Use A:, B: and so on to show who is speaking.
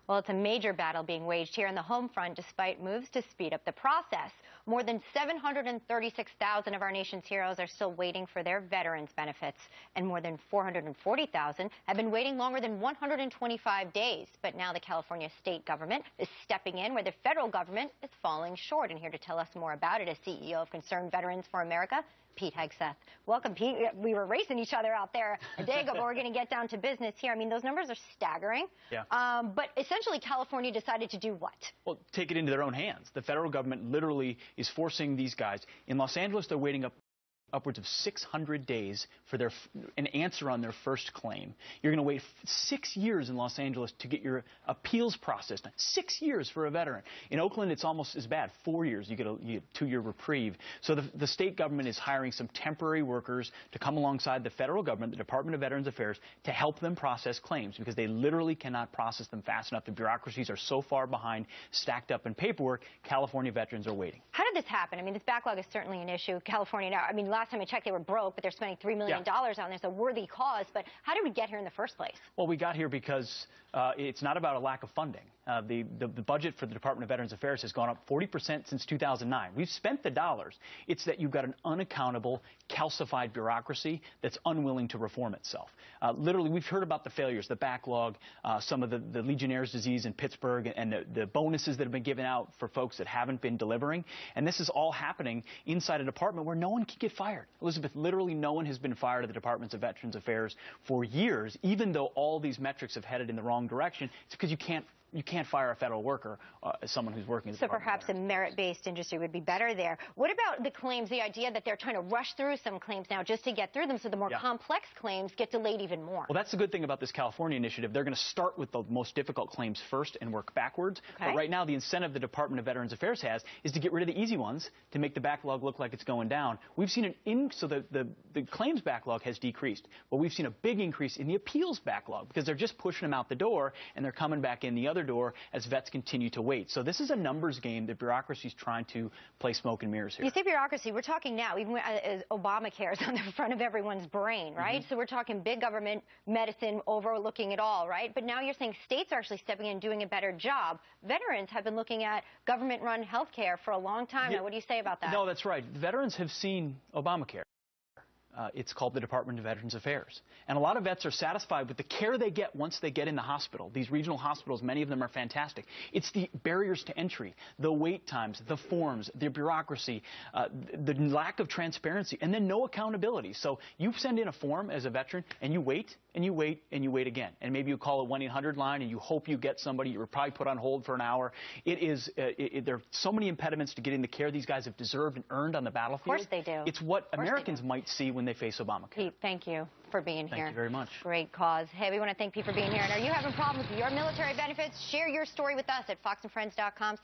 A: Well, it's a major battle being waged here on the home front despite moves to speed up the process. More than 736,000 of our nation's heroes are still waiting for their veterans benefits, and more than 440,000 have been waiting longer than 125 days. But now the California state government is stepping in where the federal government is falling short. And here to tell us more about it is CEO of Concerned Veterans for America, Pete Hegseth. Welcome, Pete. We were racing each other out there a day ago, but we're going to get down to business here. I mean, those numbers are staggering.
B: Yeah.
A: But essentially, California decided to do what?
B: Well, take it into their own hands. The federal government literally is forcing these guys. In Los Angeles, they're waiting upwards of 600 days for an answer on their first claim. You're going to wait 6 years in Los Angeles to get your appeals process done. 6 years for a veteran. In Oakland, it's almost as bad. 4 years. You get a 2-year reprieve. So the state government is hiring some temporary workers to come alongside the federal government, the Department of Veterans Affairs, to help them process claims because they literally cannot process them fast enough. The bureaucracies are so far behind, stacked up in paperwork. California veterans are waiting.
A: How did this happen? I mean, this backlog is certainly an issue. California now, I mean, last time I checked, they were broke, but they're spending $3 million on this, a worthy cause. But how did we get here in the first place?
B: Well, we got here because it's not about a lack of funding. The budget for the Department of Veterans Affairs has gone up 40% since 2009. We've spent the dollars. It's that you've got an unaccountable, calcified bureaucracy that's unwilling to reform itself. Literally, we've heard about the failures, the backlog, some of the Legionnaire's disease in Pittsburgh, and the bonuses that have been given out for folks that haven't been delivering. And this is all happening inside a department where no one can get fired. Elizabeth, literally no one has been fired at the Department of Veterans Affairs for years, even though all these metrics have headed in the wrong direction. It's because you can't fire a federal worker as someone who's working.
A: So perhaps a merit-based industry would be better there. What about the claims, the idea that they're trying to rush through some claims now just to get through them so the more complex claims get delayed even more?
B: Well, that's the good thing about this California initiative. They're going to start with the most difficult claims first and work backwards.
A: Okay.
B: But right now, the incentive the Department of Veterans Affairs has is to get rid of the easy ones to make the backlog look like it's going down. We've seen so the claims backlog has decreased, but we've seen a big increase in the appeals backlog because they're just pushing them out the door and they're coming back in the other door as vets continue to wait. So this is a numbers game that bureaucracy is trying to play smoke and mirrors here.
A: You say bureaucracy, we're talking now, even as Obamacare is on the front of everyone's brain, right? So we're talking big government, medicine, overlooking it all, right? But now you're saying states are actually stepping in and doing a better job. Veterans have been looking at government-run health care for a long time now. What do you say about that?
B: No, that's right. Veterans have seen Obamacare. It's called the Department of Veterans Affairs. And a lot of vets are satisfied with the care they get once they get in the hospital. These regional hospitals, many of them are fantastic. It's the barriers to entry, the wait times, the forms, the bureaucracy, the lack of transparency, and then no accountability. So you send in a form as a veteran, and you wait, and you wait, and you wait again. And maybe you call a 1-800 line, and you hope you get somebody. You're probably put on hold for an hour. There are so many impediments to getting the care these guys have deserved and earned on the battlefield.
A: Of course they do.
B: It's what Americans might see when they face Obamacare.
A: Pete, thank you for being here.
B: Thank you very much.
A: Great cause. Hey, we want to thank Pete for being here. And are you having problems with your military benefits? Share your story with us at foxandfriends.com.